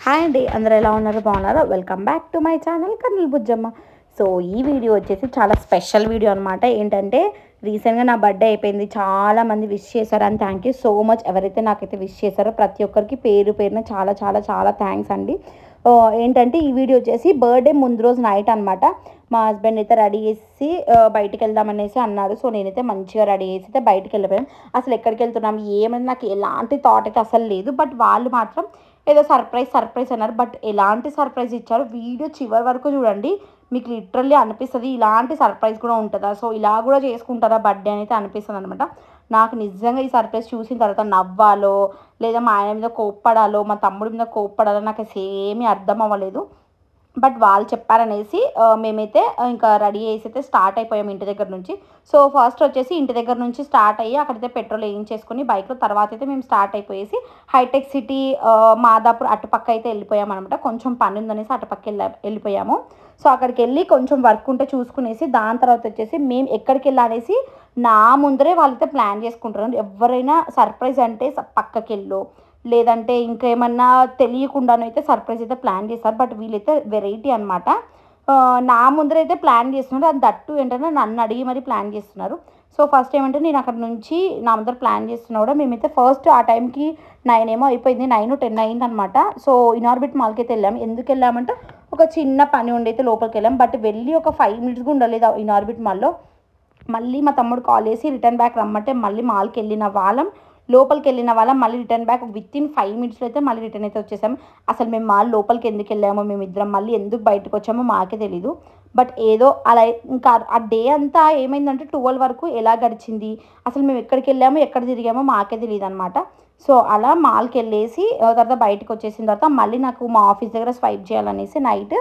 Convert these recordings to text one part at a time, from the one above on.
Hi అండి, అందరూ ఎలా ఉన్నారు? బాగున్నారా? Welcome back to my channel Kurnool Bujjamma. So ఈ వీడియో వచ్చేసి చాలా స్పెషల్ వీడియో అనమాట. ఏంటంటే రీసెంట్గా నా బర్త్డే అయిపోయింది. చాలామంది విష్ చేశారు and thank you so much. ఎవరైతే నాకైతే విష్ చేశారో ప్రతి ఒక్కరికి పేరు పేరున చాలా చాలా చాలా థ్యాంక్స్ అండి. ఏంటంటే ఈ వీడియో వచ్చేసి బర్త్డే ముందు రోజు నైట్ అనమాట. మా హస్బెండ్ అయితే రెడీ చేసి బయటికి వెళ్దామనేసి అన్నారు. సో నేనైతే మంచిగా రెడీ చేసి అయితే బయటికి వెళ్ళిపోయాం. అసలు ఎక్కడికి వెళ్తున్నాం ఏమైనా నాకు ఎలాంటి థాట్ అయితే అసలు లేదు. బట్ వాళ్ళు మాత్రం ఏదో సర్ప్రైజ్ అన్నారు. బట్ ఎలాంటి సర్ప్రైజ్ ఇచ్చారు వీడియో చివరి వరకు చూడండి. మీకు లిటరల్లీ అనిపిస్తుంది ఇలాంటి సర్ప్రైజ్ కూడా ఉంటుందా, సో ఇలా కూడా చేసుకుంటారా బర్త్డే అని అయితే అనిపిస్తుంది అనమాట. నాకు నిజంగా ఈ సర్ప్రైజ్ చూసిన తర్వాత నవ్వాలో లేదా మా ఆయన మీద కోప్పడాలో మా తమ్ముడి మీద కోప్పడాలో నాకు ఏమీ అర్థం అవ్వలేదు. బట్ వాళ్ళు చెప్పారనేసి మేమైతే ఇంకా రెడీ చేసి అయితే స్టార్ట్ అయిపోయాం ఇంటి దగ్గర నుంచి. సో ఫస్ట్ వచ్చేసి ఇంటి దగ్గర నుంచి స్టార్ట్ అయ్యి అక్కడైతే పెట్రోల్ వేయించేసుకుని బైక్లో తర్వాత అయితే మేము స్టార్ట్ అయిపోయేసి హైటెక్ సిటీ మాదాపూర్ అటుపక్క అయితే వెళ్ళిపోయాం అనమాట. కొంచెం పని ఉందనేసి అటుపక్క వెళ్ళిపోయాము. సో అక్కడికి వెళ్ళి కొంచెం వర్క్ ఉంటే చూసుకునేసి దాని తర్వాత వచ్చేసి మేము ఎక్కడికి వెళ్ళానేసి నా ముందరే వాళ్ళైతే ప్లాన్ చేసుకుంటున్నారు. ఎవరైనా సర్ప్రైజ్ అంటే పక్కకి వెళ్ళు లేదంటే ఇంకేమన్నా తెలియకుండానో అయితే సర్ప్రైజ్ అయితే ప్లాన్ చేస్తారు. బట్ వీళ్ళైతే వెరైటీ అనమాట. నా ముందరైతే ప్లాన్ చేస్తున్నారు. అది దట్టు ఏంటంటే నన్ను అడిగి మరి ప్లాన్ చేస్తున్నారు. సో ఫస్ట్ ఏమంటే నేను అక్కడ నుంచి నా ముందర ప్లాన్ చేస్తున్నా కూడా మేమైతే ఫస్ట్ ఆ టైంకి 9 ఏమో అయిపోయింది, 9-10 అయింది అనమాట. సో ఇనార్బిట్ మాల్కి అయితే వెళ్ళాము. ఎందుకు వెళ్ళామంటే ఒక చిన్న పని ఉండి అయితే లోపలికి వెళ్ళాం. బట్ వెళ్ళి ఒక 5 మినిట్స్గా ఉండలేదు ఇనార్బిట్ మాల్లో. మళ్ళీ మా తమ్ముడు కాల్ చేసి రిటర్న్ బ్యాక్ రమ్మంటే మళ్ళీ మాల్కి వెళ్ళిన వాళ్ళం లోపలికి వెళ్ళిన వాళ్ళం మళ్ళీ రిటర్న్ బ్యాక్ వితిన్ 5 మినిట్స్లో అయితే మళ్ళీ రిటర్న్ అయితే వచ్చేసాము. అసలు మేము మాల్ లోపలికి ఎందుకు వెళ్ళామో మేమిద్దరం మళ్ళీ ఎందుకు బయటకు వచ్చామో మాకే తెలీదు. బట్ ఏదో అలా ఇంకా ఆ డే అంతా ఏమైందంటే 12 వరకు ఎలా గడిచింది అసలు మేము ఎక్కడికి వెళ్ళామో ఎక్కడ తిరిగామో మాకే తెలియదు అనమాట. సో అలా మాల్కి వెళ్ళేసి తర్వాత బయటకు వచ్చేసిన తర్వాత మళ్ళీ నాకు మా ఆఫీస్ దగ్గర స్వైప్ చేయాలనేసి నైట్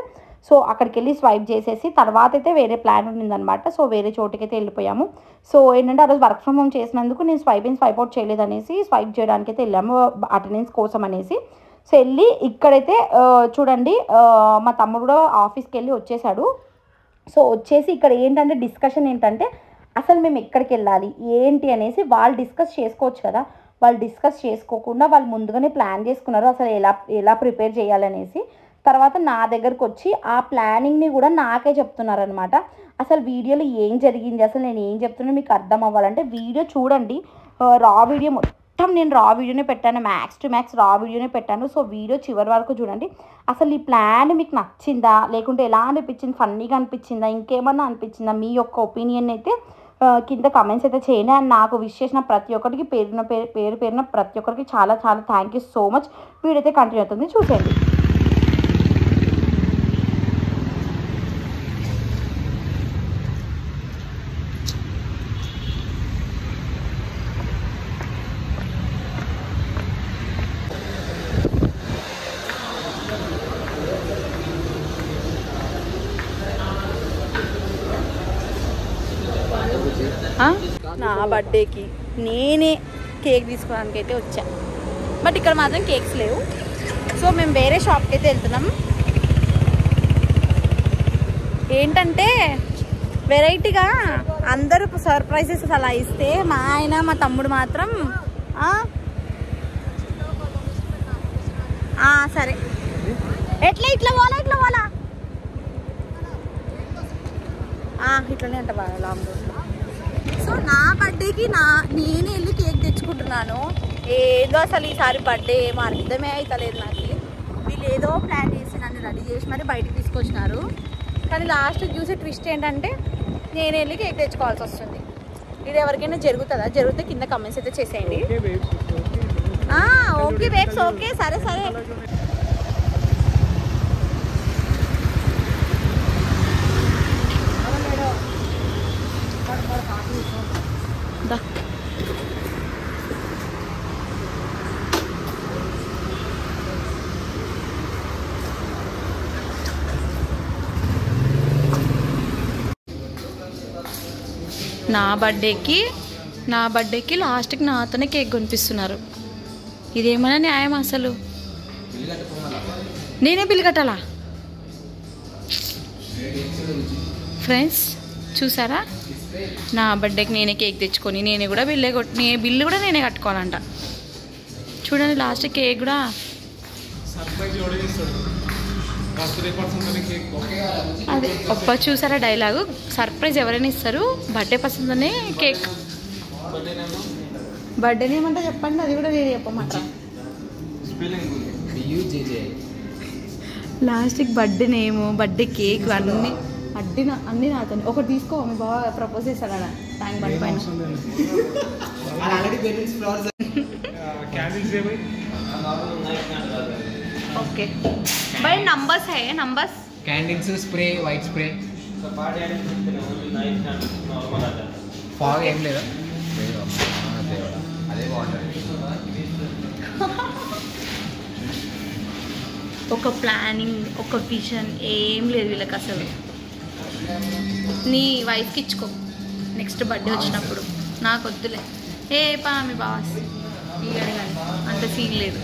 సో అక్కడికి వెళ్ళి స్వైప్ చేసేసి తర్వాత అయితే వేరే ప్లాన్ ఉండిందనమాట. సో వేరే చోటుకి అయితే వెళ్ళిపోయాము. సో ఏంటంటే ఆ రోజు వర్క్ ఫ్రమ్ హోమ్ చేసినందుకు నేను స్వైప్ అవుట్ చేయలేదనేసి స్వైప్ చేయడానికి అయితే వెళ్ళాము అటెండెన్స్ కోసం అనేసి. సో వెళ్ళి ఇక్కడైతే చూడండి మా తమ్ముడు కూడా ఆఫీస్కి వెళ్ళి వచ్చేసాడు. సో వచ్చేసి ఇక్కడ ఏంటంటే డిస్కషన్ ఏంటంటే అసలు మేము ఎక్కడికి వెళ్ళాలి ఏంటి అనేసి వాళ్ళు డిస్కస్ చేసుకోవచ్చు కదా. వాళ్ళు డిస్కస్ చేసుకోకుండా వాళ్ళు ముందుగానే ప్లాన్ చేసుకున్నారు అసలు ఎలా ప్రిపేర్ చేయాలనేసి. తర్వాత నా దగ్గరకు వచ్చి ఆ ప్లానింగ్ని కూడా నాకే చెప్తున్నారనమాట. అసలు వీడియోలో ఏం జరిగింది అసలు నేను ఏం చెప్తున్నా మీకు అర్థం అవ్వాలంటే వీడియో చూడండి. రా వీడియో మొత్తం నేను రా వీడియోనే పెట్టాను, మ్యాక్స్ టు మ్యాక్స్ రా వీడియోనే పెట్టాను. సో వీడియో చివరి వరకు చూడండి. అసలు ఈ ప్లాన్ మీకు నచ్చిందా లేకుంటే ఎలా అనిపించింది, ఫన్నీగా అనిపించిందా, ఇంకేమన్నా అనిపించిందా, మీ యొక్క ఒపీనియన్ అయితే కింద కమెంట్స్ అయితే చేయండి. అండ్ నాకు విష్ చేసిన ప్రతి ఒక్కరికి పేరున ప్రతి ఒక్కరికి చాలా చాలా thank you so much. Video అయితే కంటిన్యూ అవుతుంది చూసేయండి. నా బర్త్డేకి నేనే కేక్ తీసుకోవడానికి అయితే వచ్చా. బట్ ఇక్కడ మాత్రం కేక్స్ లేవు. సో మేము వేరే షాప్కి అయితే వెళ్తున్నాం. ఏంటంటే వెరైటీగా అందరూ సర్ప్రైజెస్ అలా ఇస్తే మా ఆయన మా తమ్ముడు మాత్రం సరే ఇట్లా పోలా ఇట్లనే అంట బాగా లాంగ్. సో నా బర్త్డేకి నేనే వెళ్ళి కేక్ తెచ్చుకుంటున్నాను. ఏదో అసలు ఈసారి బర్త్డే ఏమో అర్థమే అవుతలేదు నాకు. వీళ్ళు ఏదో ప్లాన్ చేసి నన్ను రెడీ చేసి మరి బయటకు తీసుకొచ్చినారు. కానీ లాస్ట్కి చూసే ట్విస్ట్ ఏంటంటే నేనే వెళ్ళి కేక్ తెచ్చుకోవాల్సి వస్తుంది. ఇది ఎవరికైనా జరుగుతుందా? జరిగితే కింద కమెంట్స్ అయితే చేసేయండి. ఓకే బేబ్స్, ఓకే సరే. నా బర్త్డేకి లాస్ట్కి నాతోనే కేక్ కొనిపిస్తున్నారు. ఇదేమైనా న్యాయం? అసలు నేనే బిల్ కట్టాలా? ఫ్రెండ్స్ చూసారా, నా బర్త్డేకి నేనే కేక్ తెచ్చుకొని నేనే కూడా బిల్లు కూడా నేనే కట్టుకోవాలంట. చూడండి లాస్ట్ కేక్ కూడా అదే ఒక్క చూసారా డైలాగు, సర్ప్రైజ్ ఎవరైనా ఇస్తారు, బర్త్డే పర్సన్తోనే కేక్. బర్త్డేని ఏమంటే చెప్పండి, అది కూడా నేను చెప్పమాట. లాస్ట్కి బర్త్డే నేము, బర్త్డే కేక్ అన్నీ అన్నీ నాతో. ఒకటి తీసుకో, మీ బాగా ప్రపోజ్ చేశాడు అలా ట్యాంక్ బండ్ పైన. Okay by numbers high numbers candles spray white spray fog ఏం లేదా అదే వాటర్. ఒక ప్లానింగ్, ఒక విజన్ ఏం లేదు వీళ్ళకి అసలు. నీ వైఫ్కి ఇచ్చుకో నెక్స్ట్ బర్త్డే వచ్చినప్పుడు, నాకు వద్దులే. ఏ పా మీ బాస్ ఇగాడు కానీ అంత సీన్ లేదు.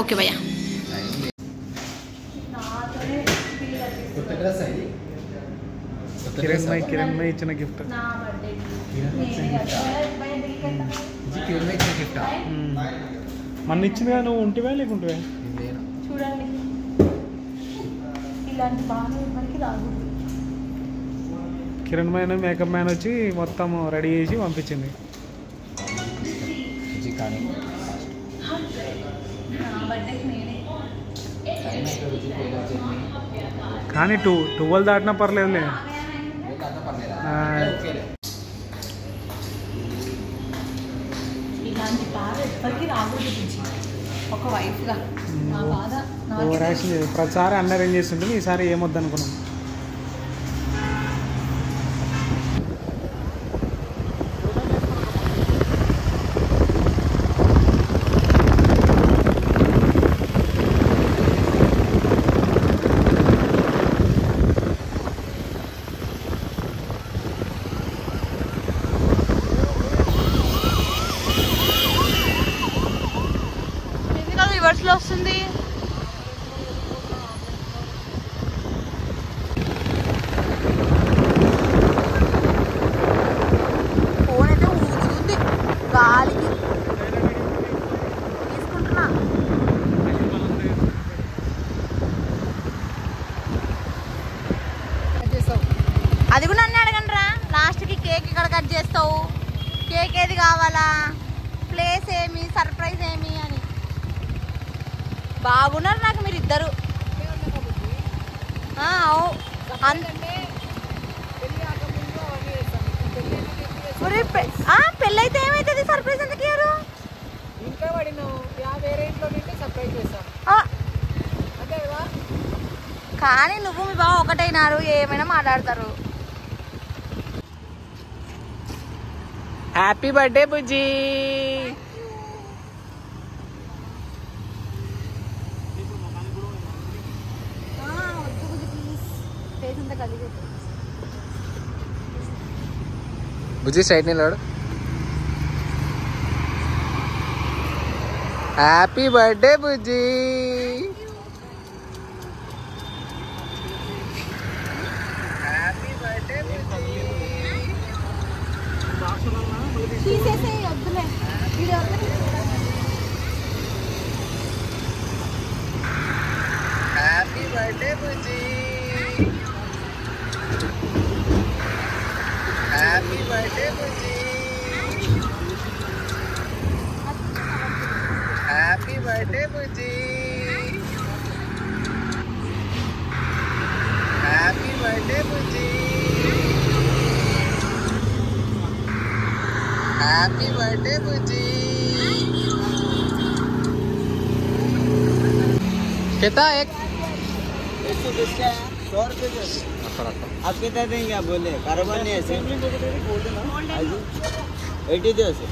ఓకే భయ్యా. కిరణ్ మై ఇచ్చిన గిఫ్ట్. మొన్న ఇచ్చిందిగా, నువ్వు ఉంటివా లేకుంటివా? చూడండి ఇలాంటి బాగా మనకి రాదు. కిరణ్ మ్యాన్ మేకప్ మ్యాన్ వచ్చి మొత్తం రెడీ చేసి పంపించింది. కానీ 12 దాటినా పర్లేదులే. ఇలాంటి బాధ ఎప్పటికీ రాకూడదు ఒక వైఫ్గా. నా బాధ ప్రతిసారి అన్న అరేంజ్ చేస్తుంటే ఈసారి ఏమొద్దనుకున్నాం. రివర్స్లో వస్తుంది. ఫోన్ అయితే ఊగుతుంది గాలికి, తీసుకుంటున్నా. అది కూడా నన్ను అడగండి రా, లాస్ట్కి కేక్ ఇక్కడ కట్ చేస్తావు, కేక్ ఏది కావాలా, ప్లేస్ ఏమి, సర్ప్రైజ్ ఏమి అని. బాగున్నారు నాకు మీరు ఇద్దరు. పెళ్ళైతే ఏమైతుంది, సర్ప్రైజ్ ఎందుకు ఇయ్యరు? కానీ నువ్వు మీ బావ ఒకటైనారు, ఏమైనా మాట్లాడతారు. హ్యాపీ బర్త్డే బుజ్జి. బుజ్జి సైడ్ నిలబడు. హ్యాపీ బర్త్డే బుజ్జి. హ్యాపీ బర్త్డే బుజ్జి. తీసేసే వద్దులే. హ్యాపీ బర్త్డే బుజ్జి. హ్యాపీ బర్త్డే బుజ్జి. హ్యాపీ బర్త్డే బుజ్జి. హ్యాపీ బర్త్డే బుజ్జి. హ్యాపీ బర్త్డే బుజ్జి. कितना एक 100 रुपये आप कितना देंगे? आप बोले कारोबार नहीं ऐसे 80 दे उसे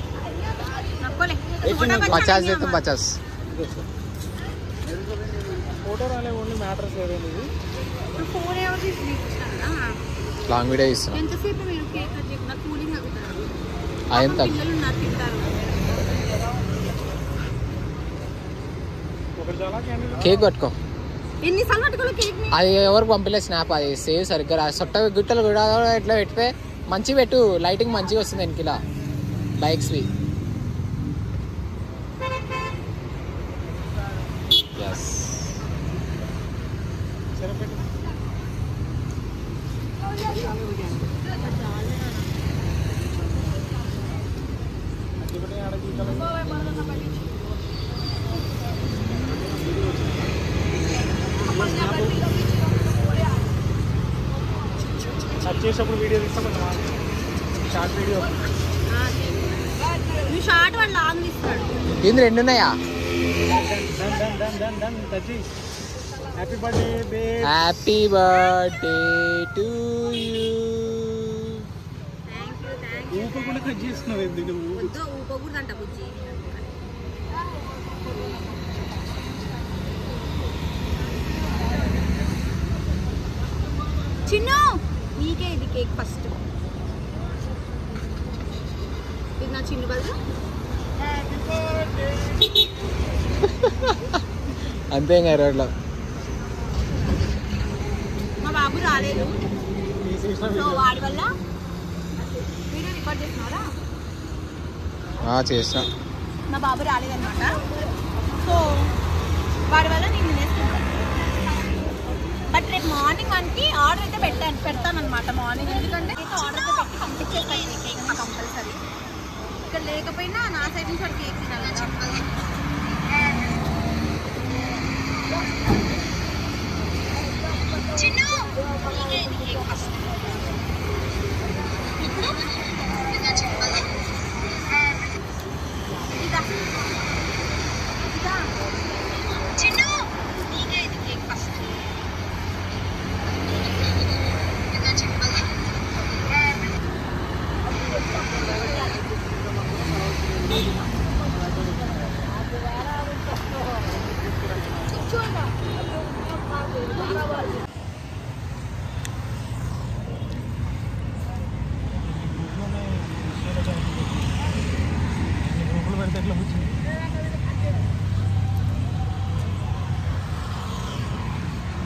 50 दे तो 50 ఫోటో రాలే, ఓన్లీ మ్యాటర్స్ ఏదైనా లాంగ్ వీడియో ఇస్తున్నా. ఎంతసేపు మీరు కేక్ కట్ చేయకుండా కూలింగ్ అవుతారు. ఎంత పిల్లలు ఉన్నారు తింటారు. కేక్ పట్టుకో. ఎన్నిసార్లు పట్టుకోవాలి కేక్? అది ఎవరికి పంపలేదు స్నాప్, అది సేవ్ సరిగ్గా సొట్ట గుట్టలు కూడా ఇట్లా పెట్టితే మంచిగా పెట్టు, లైటింగ్ మంచిగా వస్తుంది వెనకిలా బైక్స్వి. ఎస్ చేసేటప్పుడు వీడియో తీస్తాం, షార్ట్ వీడియో. షార్ట్ వాళ్ళు లాంగ్ తీస్తాడు. ఏంది 2 ఉన్నాయా? Happy birthday. Happy birthday to you. ఊపకుండా కట్ చేస్తున్నావు ఎందుకు నువ్వు? ఊపకూడదంట బుజ్జి. చిన్ను నీకే ఇది కేక్ ఫస్ట్. ఇది నా చిన్ను బదులు. అంతే ఇంకా రోడ్లో. మా బాబు రాలేదు, సో వాడి వల్ల వీడియో రికార్డ్ చేస్తున్నారా? చేసిన. మా బాబు రాలేదన్నమాట, సో వాడి వల్ల నేను తినేస్తున్నాను. బట్ రేపు మార్నింగ్ మనకి ఆర్డర్ అయితే పెడతాను అనమాట మార్నింగ్. ఎందుకంటే ఆర్డర్ అయితే పెట్టి పంపించేస్తాను కేక్ కంపల్సరీ. ఇక్కడ లేకపోయినా నా సైడ్ నుంచి వాడు కేక్ తినాలి కదా.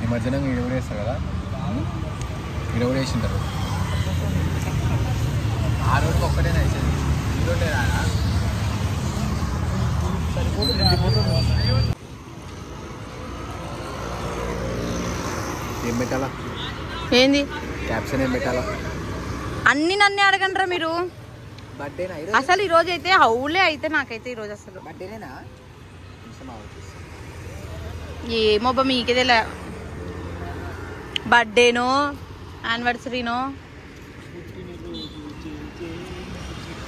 నిమజ్జనం ఇడవడేస్తారు కదా, ఇడవడేసింటారు. ఆ రోడ్కి ఒక్కటేనా వేసేది, ఈ రోడ్డే రాదా? ఏం పెట్టాలా? ఏంది క్యాప్షన్ ఏం పెట్టాలా? అన్ని నన్నే అడగండ్రా మీరు. బర్త్డేనా అసలు ఈ రోజు అయితే హౌలే అయితే నాకైతే ఈ రోజు అసలు బర్త్డేనేనా? ఏమో బా మీకే తెలియ. బర్త్డేనో యానివర్సరీనో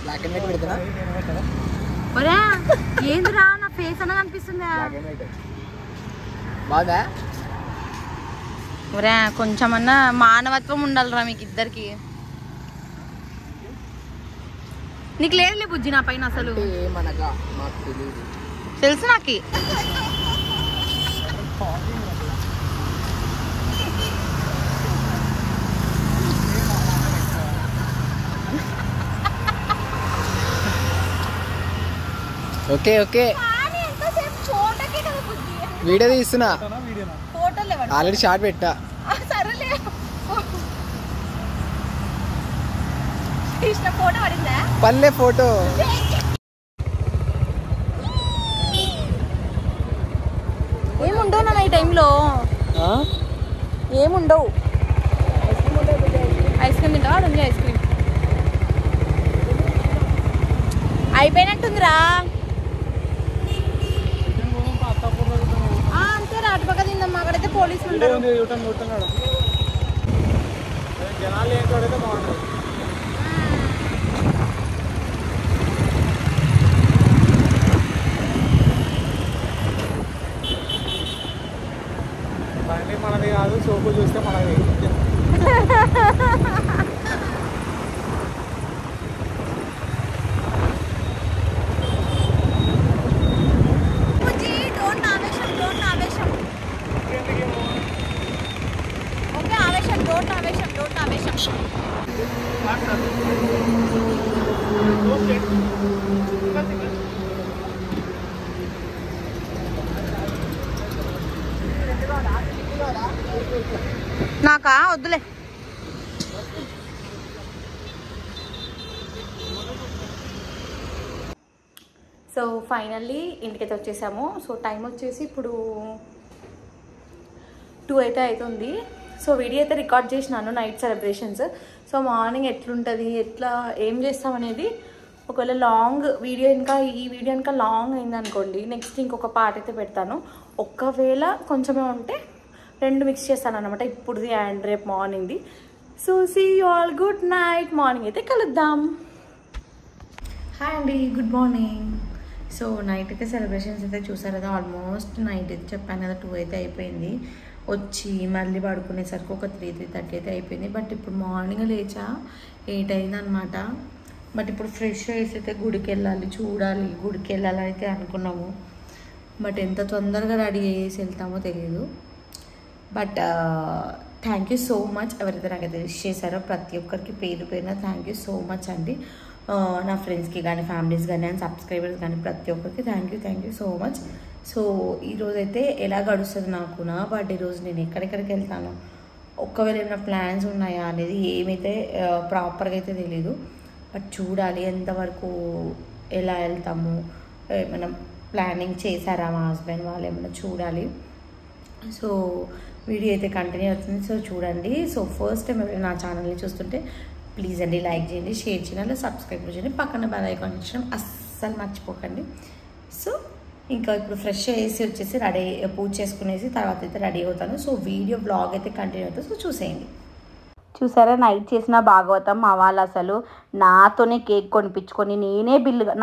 బ్లాక్ అండ్ వైట్ పెడతారా? ఒరే ఏందిరా నా ఫేస్ అన్న కనిపిస్తుందా? బాగుందా? ఒరే కొంచెమన్నా మానవత్వం ఉండాలిరా మీకు ఇద్దరికి. నీకు లేదులే బుజ్జి నా పైన అసలు. ఏమనగా మాకు తెలియదు, తెలుసు నాకు. ఓకే ఓకే వీడియో తీస్తున్నా, ఆల్రెడీ షార్ట్ పెట్టా. పల్లె ఫోటో ఏముండవు నా ఈ టైంలో, ఏముండవు. ఐస్ క్రీమ్ తింటావా? ఉంది ఐస్ క్రీమ్ అయిపోయినట్టుందిరా. అంతేరా అటుపక్క తిందాం, అక్కడైతే పోలీసులు ఉంటారు. జనాలు ఏంటో బాగుంటుంది. బండి మనది కాదు, సోపు చూస్తే మనది. నాకా వద్దులే. సో ఫైనల్లీ ఇంటికైతే వచ్చేసాము. సో టైం వచ్చేసి ఇప్పుడు 2 అయితే అవుతుంది. సో వీడియో అయితే రికార్డ్ చేసినాను నైట్ సెలబ్రేషన్స్. సో మార్నింగ్ ఎట్లుంటుంది, ఎట్లా ఏం చేస్తామనేది ఒకవేళ లాంగ్ వీడియో ఈ వీడియో ఇంకా లాంగ్ అయిందనుకోండి, నెక్స్ట్ ఇంకొక పార్ట్ అయితే పెడతాను. ఒకవేళ కొంచెమే ఉంటే 2 మిక్స్ చేస్తాను అనమాట, ఇప్పుడుది అండ్ రేపు మార్నింగ్ది. So see you all, good night. Morning అయితే కలుద్దాం. హాయ్ అండి, గుడ్ మార్నింగ్. సో నైట్ అయితే సెలబ్రేషన్స్ అయితే చూసారు కదా, ఆల్మోస్ట్ నైట్ అయితే చెప్పాను కదా 2 అయితే అయిపోయింది. వచ్చి మళ్ళీ పడుకునేసరికి ఒక 3-3:30 అయితే అయిపోయింది. బట్ ఇప్పుడు మార్నింగ్ లేచా 8 అయిందనమాట. బట్ ఇప్పుడు ఫ్రెష్ అయ్యేసి అయితే గుడికి వెళ్ళాలి, చూడాలి, గుడికి వెళ్ళాలని అయితే అనుకున్నాము. బట్ ఎంత తొందరగా రెడీ చేసి వెళ్తామో తెలియదు. But thank you so much ఎవరైతే నాకైతే విష్ చేశారో ప్రతి ఒక్కరికి పేరు పేరున థ్యాంక్ యూ సో మచ్ అండి. నా ఫ్రెండ్స్కి కానీ, ఫ్యామిలీస్ కానీ, అండ్ సబ్స్క్రైబర్స్ కానీ ప్రతి ఒక్కరికి thank you so much. So ఈరోజైతే ఎలా గడుస్తుంది నాకు, నా బర్త్డే రోజు నేను ఎక్కడెక్కడికి వెళ్తాను, ఒక్కవేళ ఏమైనా ప్లాన్స్ ఉన్నాయా అనేది ఏమైతే ప్రాపర్గా అయితే తెలీదు. బట్ చూడాలి ఎంతవరకు ఎలా వెళ్తాము, ఏమైనా ప్లానింగ్ చేశారా మా హస్బెండ్ వాళ్ళు ఏమైనా చూడాలి. సో వీడియో అయితే కంటిన్యూ అవుతుంది, సో చూడండి. సో ఫస్ట్ టైం ఎవరైనా నా ఛానల్ని చూస్తుంటే ప్లీజ్ అండి లైక్ చేయండి, షేర్ చేయండి, సబ్స్క్రైబ్ చేయండి, పక్కన బెల్ ఐకాన్ ఇచ్చడం అస్సలు మర్చిపోకండి. సో ఇంకా ఇప్పుడు ఫ్రెష్ వేసి వచ్చేసి రెడీ పూజ చేసుకునేసి తర్వాత అయితే రెడీ అవుతాను. సో వీడియో బ్లాగ్ అయితే కంటిన్యూ అవుతుంది, సో చూసేయండి. చూసారా నైట్ చేసిన భాగవతం మా వాళ్ళు అసలు నాతోనే కేక్ కొనిపించుకొని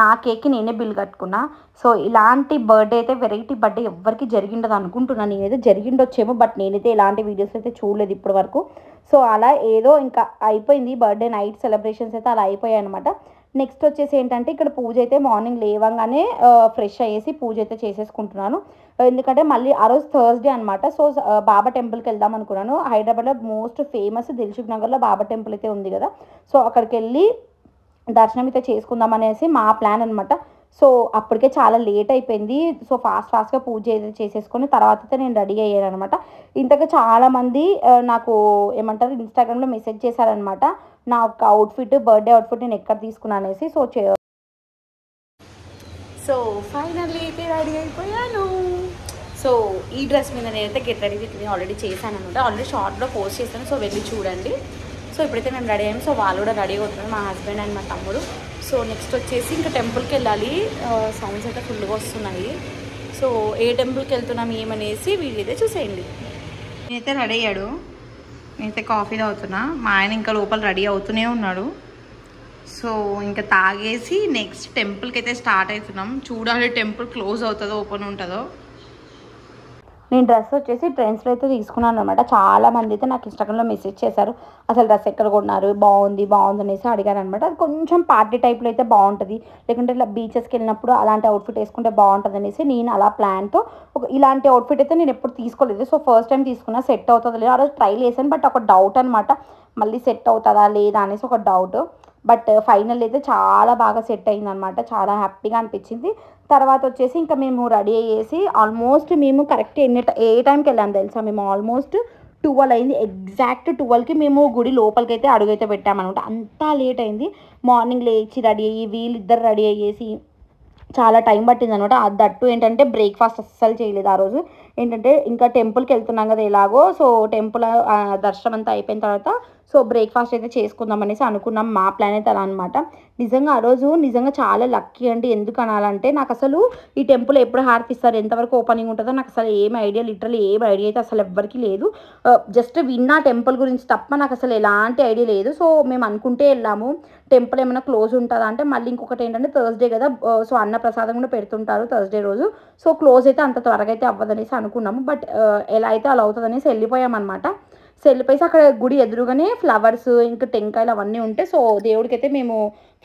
నా కేక్కి నేనే బిల్ కట్టుకున్నా. సో ఇలాంటి బర్త్డే అయితే వెరైటీ బర్త్డే ఎవరికి జరిగిండదు అనుకుంటున్నాను. నేనైతే జరిగిండొచ్చేమో, బట్ నేనైతే ఇలాంటి వీడియోస్ అయితే చూడలేదు ఇప్పటి వరకు. సో అలా ఏదో ఇంకా అయిపోయింది బర్త్డే నైట్ సెలబ్రేషన్స్ అయితే అలా అయిపోయాయి అనమాట. నెక్స్ట్ వచ్చేసి ఏంటంటే ఇక్కడ పూజ అయితే మార్నింగ్ లేవంగానే ఫ్రెష్ అయ్యేసి పూజ అయితే చేసేసుకుంటున్నాను. ఎందుకంటే మళ్ళీ ఆ రోజు థర్స్డే అనమాట. సో బాబా టెంపుల్కి వెళ్దాం అనుకున్నాను. హైదరాబాద్లో మోస్ట్ ఫేమస్ దిల్సుఖ్ నగర్లో బాబా టెంపుల్ అయితే ఉంది కదా, సో అక్కడికి వెళ్ళి దర్శనం అయితే చేసుకుందాం అనేసి మా ప్లాన్ అనమాట. సో అప్పటికే చాలా లేట్ అయిపోయింది. సో ఫాస్ట్గా పూజ అయితే చేసేసుకొని తర్వాత అయితే నేను రెడీ అయ్యాను అనమాట. ఇంతగా చాలామంది నాకు ఏమంటారు ఇన్స్టాగ్రామ్లో మెసేజ్ చేశారనమాట, నా ఒక అవుట్ఫిట్ బర్త్డే అవుట్ఫిట్ నేను ఎక్కడ తీసుకున్నాను అనేసి. సో ఫైనల్లీ అయితే రెడీ అయిపోయాను. సో ఈ డ్రెస్ మీద నేనైతే get ready with me already చేశాను అనమాట, ఆల్రెడీ షార్ట్లో పోస్ట్ చేశాను. సో వెళ్ళి చూడండి. సో ఇప్పుడైతే మేము రెడీ అయ్యాము. సో వాళ్ళు కూడా రెడీ అవుతున్నారు, మా హస్బెండ్ అండ్ మా తమ్ముడు. సో నెక్స్ట్ వచ్చేసి ఇంకా టెంపుల్కి వెళ్ళాలి. సౌండ్స్ అయితే ఫుల్గా వస్తున్నాయి. సో ఏ టెంపుల్కి వెళ్తున్నాం ఏమనేసి వీళ్ళైతే చూసేయండి. నేనైతే రెడీ అయ్యాడు, నేనైతే కాఫీ తాగుతున్నా. మా ఆయన ఇంకా లోపల రెడీ అవుతూనే ఉన్నాడు. సో ఇంకా తాగేసి నెక్స్ట్ టెంపుల్కి అయితే స్టార్ట్ అవుతున్నాం. చూడాలి టెంపుల్ క్లోజ్ అవుతుందో ఓపెన్ ఉంటుందో. నేను డ్రెస్ వచ్చేసి ట్రెండ్స్లో అయితే తీసుకున్నాను అనమాట. చాలామంది అయితే నాకు ఇన్స్టాగ్రామ్లో మెసేజ్ చేశారు, అసలు డ్రెస్ ఎక్కడ కొన్నారు, బాగుంది అనేసి అడిగారు అనమాట. అది కొంచెం పార్టీ టైప్లో అయితే బాగుంటుంది, లేకుంటే ఇట్లా బీచెస్కి వెళ్ళినప్పుడు అలాంటి అవుట్ఫిట్ వేసుకుంటే బాగుంటుంది అనేసి నేను అలా ప్లాన్తో ఇలాంటి అవుట్ఫిట్ అయితే నేను ఎప్పుడు తీసుకోలేదు. సో ఫస్ట్ టైం తీసుకున్నా, సెట్ అవుతుందో లేదో ఆ రోజు ట్రైల్ చేశాను. బట్ ఒక డౌట్ అనమాట, మళ్ళీ సెట్ అవుతుందా లేదా అనేసి ఒక డౌట్. బట్ ఫైనల్ అయితే చాలా బాగా సెట్ అయిందనమాట, చాలా హ్యాపీగా అనిపించింది. తర్వాత వచ్చేసి ఇంకా మేము రెడీ అయ్యేసి ఆల్మోస్ట్ మేము కరెక్ట్ ఏ టైంకి వెళ్ళాము తెలుసా, మేము ఆల్మోస్ట్ 12 అయింది. ఎగ్జాక్ట్ 12కి మేము గుడి లోపలికి అయితే అడుగైతే పెట్టామన్నమాట. అంతా లేట్ అయింది. మార్నింగ్ లేచి రెడీ అయ్యి వీళ్ళిద్దరు రెడీ అయ్యేసి చాలా టైం పట్టింది అనమాట. దట్టు ఏంటంటే బ్రేక్ఫాస్ట్ అస్సలు చేయలేదు ఆ రోజు. ఏంటంటే ఇంకా టెంపుల్కి వెళ్తున్నాం కదా ఎలాగో, సో టెంపుల్ దర్శనం అంతా అయిపోయిన తర్వాత సో బ్రేక్ఫాస్ట్ అయితే చేసుకుందాం అనేసి అనుకున్నాం. మా ప్లాన్ అయితే అలా అనమాట. నిజంగా ఆ రోజు నిజంగా చాలా లక్కీ అండి. ఎందుకు అనాలంటే నాకు అసలు ఈ టెంపుల్ ఎప్పుడు హారతి ఇస్తారు, ఎంతవరకు ఓపెనింగ్ ఉంటుందో నాకు అసలు ఏం ఐడియా, లిటరల్లీ ఏం ఐడియా అయితే అసలు ఎవ్వరికి లేదు. జస్ట్ విన్నా టెంపుల్ గురించి తప్ప నాకు అసలు ఎలాంటి ఐడియా లేదు. సో మేము అనుకుంటే వెళ్ళాము టెంపుల్ ఏమైనా క్లోజ్ ఉంటుందా అంటే, మళ్ళీ ఇంకొకటి ఏంటంటే థర్స్డే కదా, సో అన్నప్రసాదం కూడా పెడుతుంటారు థర్స్డే రోజు. సో క్లోజ్ అయితే అంత త్వరగా అయితే అవ్వదనేసి అనుకున్నాము. బట్ ఎలా అయితే అలా అవుతుంది అనేసి వెళ్ళిపోయామన్నమాట. సో వెళ్ళిపోయి అక్కడ గుడి ఎదురుగానే ఫ్లవర్స్ ఇంకా టెంకాయలు అవన్నీ ఉంటాయి. సో దేవుడికి అయితే మేము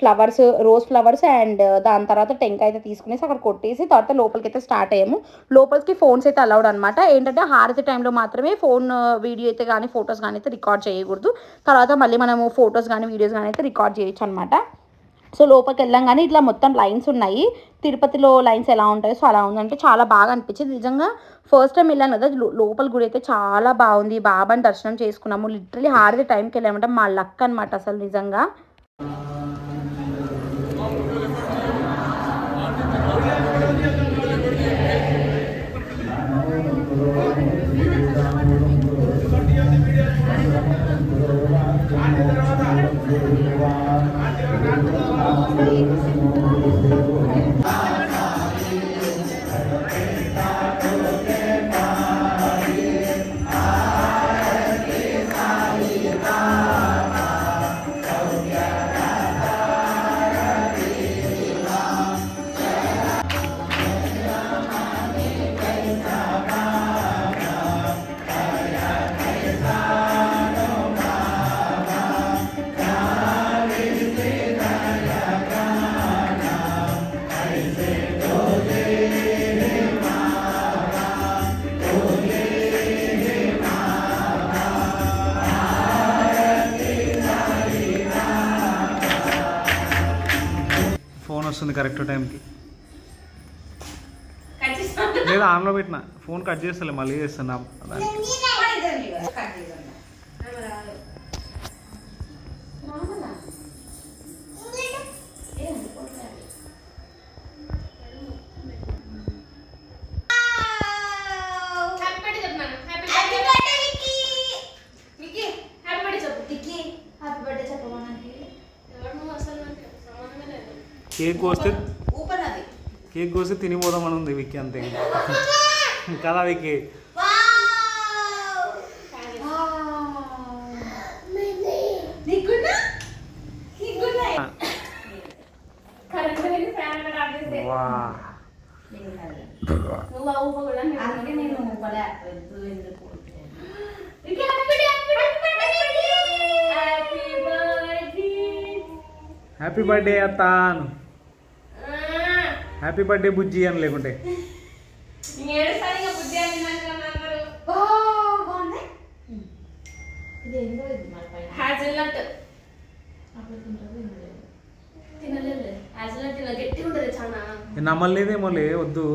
ఫ్లవర్స్, రోజ్ ఫ్లవర్స్ అండ్ దాని తర్వాత టెంకాయ అయితే తీసుకునేసి అక్కడ కొట్టేసి తర్వాత లోపలికి అయితే స్టార్ట్ అయ్యాము. లోపలికి ఫోన్స్ అయితే అలౌడ్ అనమాట. ఏంటంటే హారతి టైంలో మాత్రమే ఫోన్ వీడియో అయితే కానీ ఫొటోస్ కానీ అయితే రికార్డ్ చేయకూడదు. తర్వాత మళ్ళీ మనము ఫొటోస్ కానీ వీడియోస్ కానీ అయితే రికార్డ్ చేయొచ్చు అనమాట. సో లోపలికి వెళ్ళంగానే ఇట్లా మొత్తం లైన్స్ ఉన్నాయి, తిరుపతిలో లైన్స్ ఎలా ఉంటాయో సో అలా ఉందంటే చాలా బాగా అనిపించింది. నిజంగా ఫస్ట్ టైం వెళ్ళాను కదా, లోపల గుడి అయితే చాలా బాగుంది. బాబాని దర్శనం చేసుకున్నాము. లిటరలీ హారతి టైంకి వెళ్ళామంటే మా లక్ అనమాట అసలు నిజంగా. ఫోన్ వస్తుంది కరెక్ట్ టైంకి. లేదా ఆన్లో పెట్టిన ఫోన్ కట్ చేస్తలే మళ్ళీ చేస్తున్నా దానికి. కేక్ కోస్తే తినిపోదామని ఉంది విక్కీ అంతే కదా విక్కీ. హ్యాపీ బర్త్డే అత్తాను, హ్యాపీ బర్త్డే బుజ్జి అని లేకుంటే నమ్మలేదేమోలే వద్దు.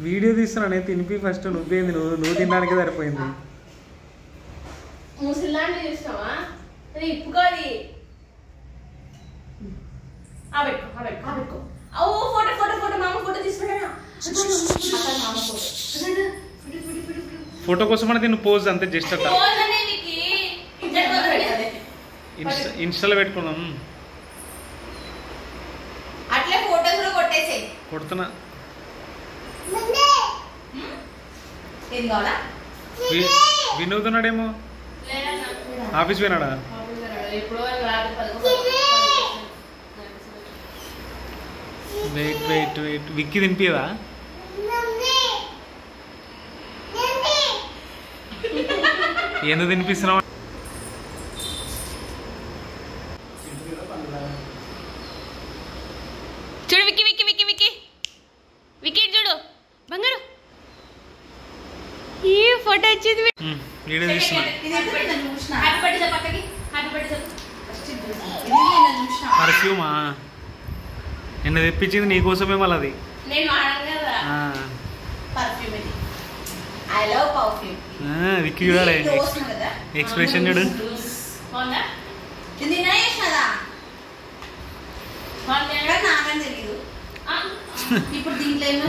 వీడియో తీస్తున్నానే తినిపి ఫస్ట్. నువ్వేంది నువ్వు తినడానికి సరిపోయింది. ఫోటో కోసం అంటే నేను పోజ్ అంతే జస్ట్ అట్లా ఇన్స్టాలో పెట్టుకున్నాం. అట్లే ఫోటోస్ కూడా కొట్టేసే. కొడుతున్నా. వినోదన్నాడేమో ఆఫీస్ పోయినాడా? వెయిట్ వెయిట్ వెయిట్ విక్కీ తినిపియదా? ఎందుకు తినిపిస్తున్నావు? చూడు విక్కీ విక్కీ విక్కీ విక్కీ విక్కీ చూడు బంగారు ఈ ఫోటో వచ్చింది. వీడియో తీస్తున్నా. పర్ఫ్యూమా నిన్న తెప్పించింది నీకోసమే మళ్ళీ అది. విక్కీ చూడాలి ఎక్స్ప్రెషన్ చూడు.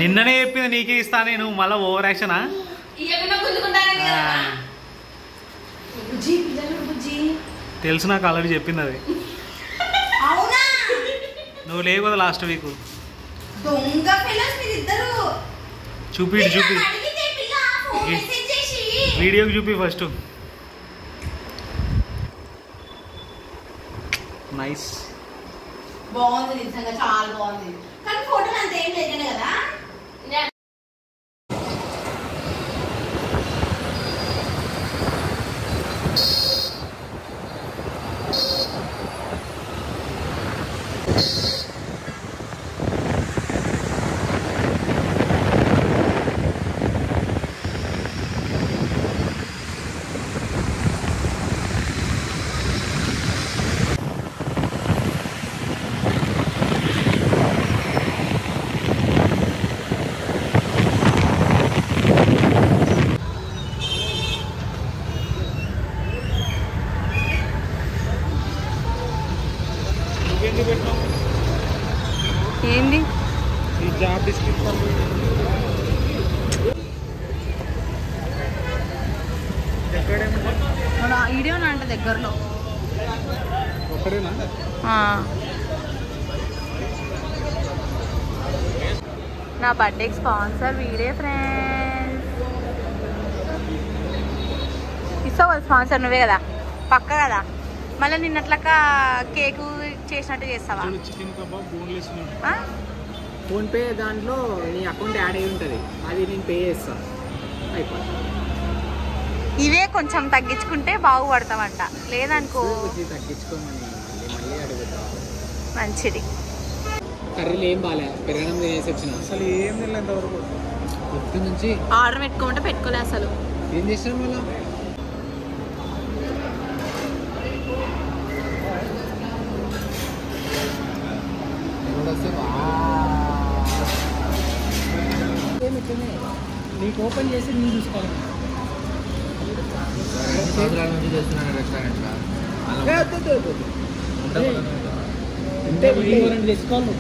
నిన్ననే చెప్పింది నీకే ఇస్తా నేను, మళ్ళా ఓవర్ యాక్షనా? తెలుసు నాకు ఆల్రెడీ చెప్పింది అది. నువ్వు లేవు కదా లాస్ట్ వీక్. చూపి చూపి వీడియోకి చూపి ఫస్ట్. నైస్ బాగుంది నిజంగా చాలా బాగుంది. కానీ ఫోటోలు అంత ఏం లేదండి కదా. ఏంది ఈ జాబ్ డిస్క్రిప్షన్ వీడియో అంటే దగ్గరలో నా బర్త్డేకి స్పాన్సర్ వీడే ఫ్రెండ్స్. ఇస్తావు కదా స్పాన్సర్, నువ్వే కదా పక్క కదా. మళ్ళీ నిన్నట్లక కేకు చేసినట్టు చేస్తావా? ఫోన్పే దాంట్లో నీ అకౌంట్ యాడ్ అయి ఉంటుంది, అది నేను పే చేస్తా అయిపోతుంది. ఇవే కొంచెం తగ్గించుకుంటే బాగుపడతామంట, లేదనుకో తగ్గించుకోమని మళ్ళీ అడుగుతా. మంచిది. కర్రీలు ఏం బాలే, పెరగడం తినేసి వచ్చిన. అసలు ఏం తినలేంతవరకు పొద్దు నుంచి ఆర్డర్ పెట్టుకోమంటే పెట్టుకోలే అసలు. ఏం చేసినాం మళ్ళీ? నీకు ఓపెన్ చేసి నేను చూసుకోవాలి. తెచ్చుకోవాలి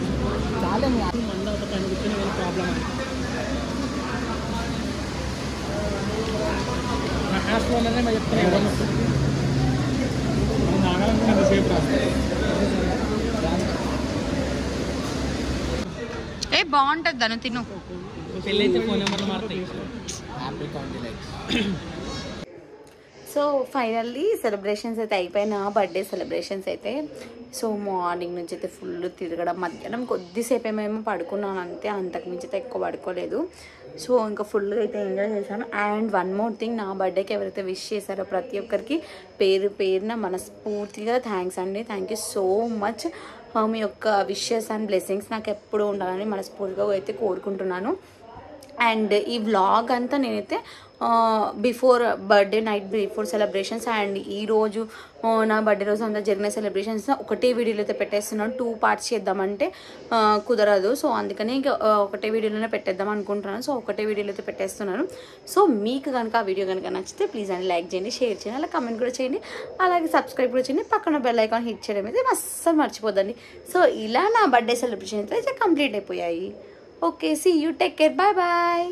చాలా మంద ఒక పని కూర్చొని వెళ్ళి ప్రాబ్లం అని నా హాస్పిటల్లోనే మా చెప్తాను నాగాలంటే సేపు రాస్తాను. ఏ బాగుంటుంది దాన్ని తిను. పెళ్ళి అయితే ఫోన్ నెంబర్లు మారుతాయి. సో ఫైనల్లీ సెలబ్రేషన్స్ అయితే అయిపోయినా, బర్త్డే సెలబ్రేషన్స్ అయితే. సో మార్నింగ్ నుంచి అయితే ఫుల్ తిరగడం, మధ్యాహ్నం కొద్దిసేపు ఏమేమో పడుకున్నాను అంతే, అంతకుమించి అయితే ఎక్కువ పడుకోలేదు. సో ఇంకా ఫుల్గా అయితే ఎంజాయ్ చేశాను. అండ్ వన్ మోర్ థింగ్, నా బర్త్డేకి ఎవరైతే విష్ చేశారో ప్రతి ఒక్కరికి పేరు పేరున మనస్ఫూర్తిగా థ్యాంక్స్ అండి. Thank you so much. మీ యొక్క విషెస్ అండ్ బ్లెస్సింగ్స్ నాకు ఎప్పుడూ ఉండాలని మనస్ఫూర్తిగా అయితే కోరుకుంటున్నాను. అండ్ ఈ వ్లాగ్ అంతా నేనైతే before birthday night, before celebrations and ఈరోజు నా బర్త్డే రోజు అంతా జరిగిన సెలబ్రేషన్స్ ఒకటే వీడియోలో అయితే పెట్టేస్తున్నాను. 2 పార్ట్స్ చేద్దామంటే కుదరదు. సో అందుకని ఇంకా ఒకటే వీడియోలోనే పెట్టేద్దాం అనుకుంటున్నాను. సో ఒకటే వీడియోలో అయితే పెట్టేస్తున్నాను. సో మీకు కనుక ఆ వీడియో కనుక నచ్చితే ప్లీజ్ అండి లైక్ చేయండి, షేర్ చేయండి, అలా కమెంట్ కూడా చేయండి, అలాగే సబ్స్క్రైబ్ కూడా చేయండి. పక్కన బెల్ ఐకాన్ హిట్ చేయడం అయితే అస్సలు మర్చిపోద్దండి. సో ఇలా నా బర్త్డే సెలబ్రేషన్స్ అయితే కంప్లీట్ అయిపోయాయి. Okay, see you, take care, bye bye.